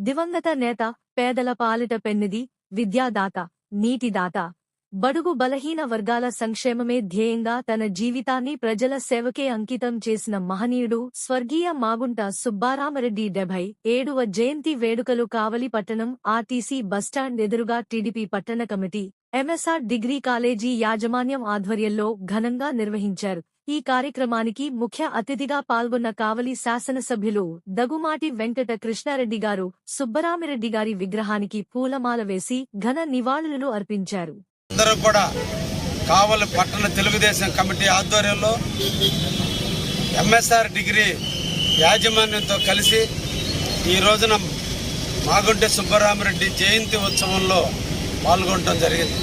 దివంగత నేత, పేదల పాలిట పెన్నిధి, విద్యాదాత, నీతిదాత, బడుగు బలహీన వర్గాల సంక్షేమమే ధ్యేయంగా తన జీవితాన్ని ప్రజల సేవకే అంకితం చేసిన మహనీయుడు స్వర్గీయ మాగుంట సుబ్బారామరెడ్డి 77వ జయంతి వేడుకలు కావలి పట్టణం ఆర్టీసీ బస్టాండ్ ఎదురుగా టీడీపీ పట్టణ కమిటీ, ఎంఎస్ఆర్ డిగ్రీ కాలేజీ యాజమాన్యం ఆధ్వర్యంలో ఘనంగా నిర్వహించారు. ఈ కార్యక్రమానికి ముఖ్య అతిథిగా పాల్గొన్న కావలి శాసనసభ్యులు దగుమాటి వెంకట కృష్ణారెడ్డి గారు సుబ్బరామిరెడ్డి గారి విగ్రహానికి పూలమాల వేసి ఘన నివాళులు అర్పించారు. అందరూ కూడా కావలి పట్టణ తెలుగుదేశం కమిటీ ఆధ్వర్యంలో ఎంఎస్ఆర్ డిగ్రీ యాజమాన్యంతో కలిసి ఈ రోజున మాగుంట సుబ్బరామిరెడ్డి జయంతి ఉత్సవంలో పాల్గొనడం జరిగింది.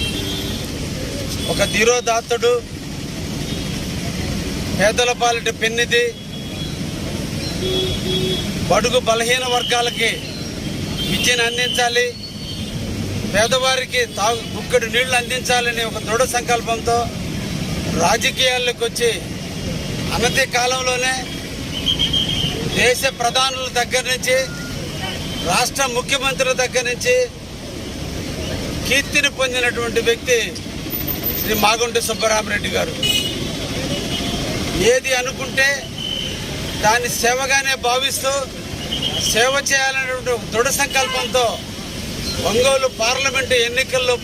ఒక ధీరోదాత్తుడు, పేదల పాలిట పెన్నిధి, బడుగు బలహీన వర్గాలకి విద్యను అందించాలి, పేదవారికి గుక్కడి నీళ్లు అందించాలని ఒక దృఢ సంకల్పంతో రాజకీయాల్లోకి వచ్చి అనతి కాలంలోనే దేశ ప్రధానుల దగ్గర నుంచి, రాష్ట్ర ముఖ్యమంత్రుల దగ్గర నుంచి కీర్తిని పొందినటువంటి వ్యక్తి శ్రీ మాగుంట సుబ్బరామిరెడ్డి గారు. ఏది అనుకుంటే దాన్ని సేవగానే భావిస్తూ సేవ చేయాలనేటువంటి దృఢ సంకల్పంతో ఒంగోలు పార్లమెంటు ఎన్నికల్లో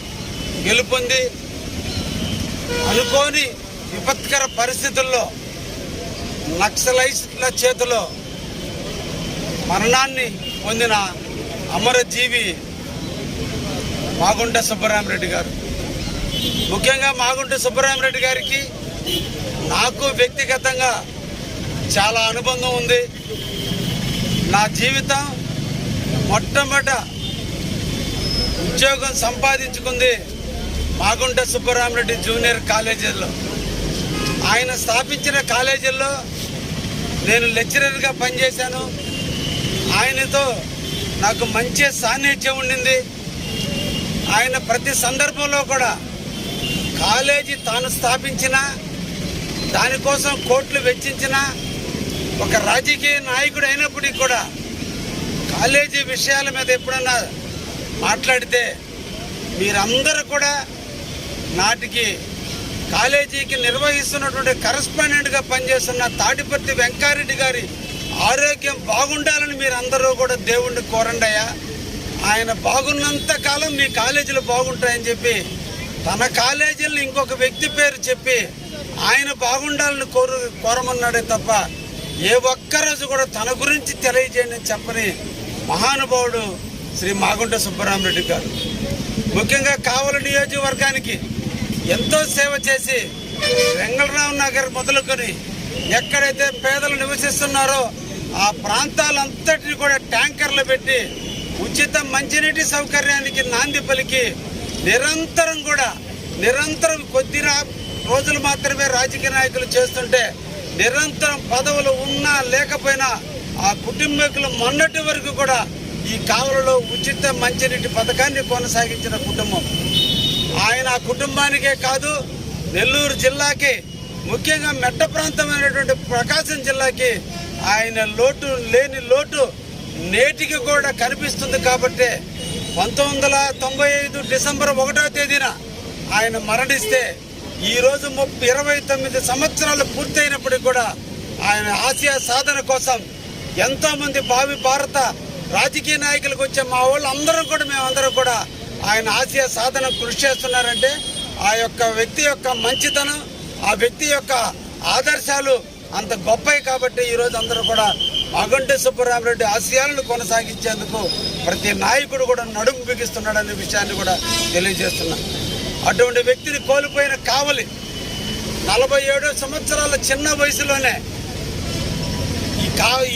గెలుపొంది అనుకోని విపత్కర పరిస్థితుల్లో నక్సలైట్ల చేతిలో మరణాన్ని పొందిన అమరజీవి మాగుంట సుబ్బరామిరెడ్డి గారు. ముఖ్యంగా మాగుంట సుబ్బరామిరెడ్డి గారికి నాకు వ్యక్తిగతంగా చాలా అనుబంధం ఉంది. నా జీవితం మొట్టమొదట ఉద్యోగం సంపాదించుకుంది మాగుంట సుబ్బరామిరెడ్డి జూనియర్ కాలేజీలో. ఆయన స్థాపించిన కాలేజీల్లో నేను లెక్చరర్గా పనిచేశాను. ఆయనతో నాకు మంచి సాన్నిధ్యం ఉండింది. ఆయన ప్రతి సందర్భంలో కూడా కాలేజీ తాను స్థాపించిన దానికోసం కోట్లు వెచ్చించిన ఒక రాజకీయ నాయకుడు అయినప్పటికీ కూడా కాలేజీ విషయాల మీద ఎప్పుడన్నా మాట్లాడితే మీరందరూ కూడా నాటికి కాలేజీకి నిర్వహిస్తున్నటువంటి కరెస్పాండెంట్గా పనిచేస్తున్న తాడిపర్తి వెంకారెడ్డి గారి ఆరోగ్యం బాగుండాలని మీరందరూ కూడా దేవుణ్ణి కోరండియా. ఆయన బాగున్నంత కాలం మీ కాలేజీలు బాగుంటాయని చెప్పి తన కాలేజీలను ఇంకొక వ్యక్తి పేరు చెప్పి ఆయన బాగుండాలని కోరమన్నాడే తప్ప ఏ ఒక్కరోజు కూడా తన గురించి తెలియజేయండి అని చెప్పని మహానుభావుడు శ్రీ మాగుంట సుబ్బరామిరెడ్డి గారు. ముఖ్యంగా కావలి నియోజకవర్గానికి ఎంతో సేవ చేసి వెంగళరావు నగర్ మొదలుకొని ఎక్కడైతే పేదలు నివసిస్తున్నారో ఆ ప్రాంతాలంతటిని కూడా ట్యాంకర్లు పెట్టి ఉచిత మంచినీటి సౌకర్యానికి నాంది పలికి నిరంతరం కొద్ది రోజులు మాత్రమే రాజకీయ నాయకులు చేస్తుంటే నిరంతరం పదవులు ఉన్నా లేకపోయినా ఆ కుటుంబీకులు మొన్నటి వరకు కూడా ఈ కావలిలో ఉచిత మంచినీటి పథకాన్ని కొనసాగించిన కుటుంబం. ఆయన ఆ కుటుంబానికే కాదు, నెల్లూరు జిల్లాకి, ముఖ్యంగా మెట్ట ప్రాంతమైనటువంటి ప్రకాశం జిల్లాకి ఆయన లేని లోటు నేటికి కూడా కనిపిస్తుంది. కాబట్టి 1995 డిసెంబర్ 1వ తేదీన ఆయన మరణిస్తే ఈరోజు 29 సంవత్సరాలు పూర్తయినప్పటికీ కూడా ఆయన ఆశయ సాధన కోసం ఎంతోమంది భావి భారత రాజకీయ నాయకులకు వచ్చే మా వాళ్ళు మేమందరం కూడా ఆయన ఆశయ సాధన కృషి చేస్తున్నారంటే ఆ యొక్క వ్యక్తి యొక్క మంచితనం, ఆ వ్యక్తి యొక్క ఆదర్శాలు అంత గొప్పవి. కాబట్టి ఈరోజు అందరూ కూడా మాగుంట సుబ్బరామిరెడ్డి ఆశయాలను కొనసాగించేందుకు ప్రతి నాయకుడు కూడా నడుము బిగిస్తున్నాడనే విషయాన్ని కూడా తెలియజేస్తున్నాం. అటువంటి వ్యక్తిని కోల్పోయిన కావలి 47 సంవత్సరాల చిన్న వయసులోనే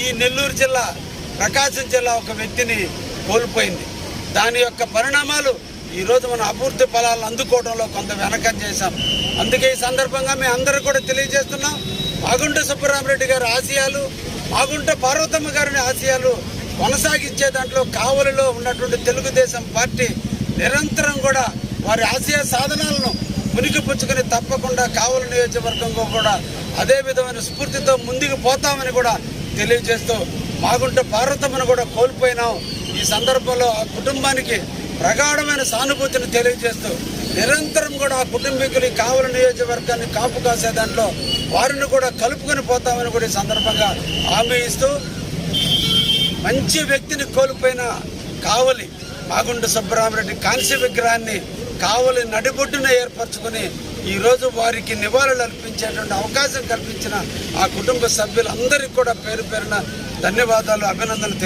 ఈ నెల్లూరు జిల్లా, ప్రకాశం జిల్లా ఒక వ్యక్తిని కోల్పోయింది. దాని యొక్క పరిణామాలు ఈరోజు మన అభివృద్ధి ఫలాలను అందుకోవడంలో కొంత వెనకం చేశాం. అందుకే ఈ సందర్భంగా మేము అందరూ కూడా తెలియజేస్తున్నాం, మాగుంట సుబ్బరామిరెడ్డి గారి ఆశయాలు, మాగుంట పార్వతమ్మ గారి ఆశయాలు కొనసాగించే దాంట్లో కావలిలో ఉన్నటువంటి తెలుగుదేశం పార్టీ నిరంతరం కూడా వారి ఆశయ సాధనాలను మునిగిపుచ్చుకొని తప్పకుండా కావలి నియోజకవర్గంలో కూడా అదే విధమైన స్ఫూర్తితో ముందుకు పోతామని కూడా తెలియజేస్తూ మాగుంట పార్వతమ్మను కూడా కోల్పోయినాం. ఈ సందర్భంలో ఆ కుటుంబానికి ప్రగాఢమైన సానుభూతిని తెలియజేస్తూ నిరంతరం కూడా ఆ కుటుంబీకులు కావలి నియోజకవర్గాన్ని కాపు కాసే దాంట్లో వారిని కూడా కలుపుకొని పోతామని కూడా ఈ సందర్భంగా హామీ ఇస్తూ, మంచి వ్యక్తిని కోల్పోయిన కావలి మాగుంట సుబ్బరామరెడ్డి కాంస్య విగ్రహాన్ని కావలి నడిబొడ్డున ఏర్పరచుకుని ఈరోజు వారికి నివాళులు అర్పించేటువంటి అవకాశం కల్పించిన ఆ కుటుంబ సభ్యులందరికీ కూడా పేరు పేరున ధన్యవాదాలు, అభినందనలు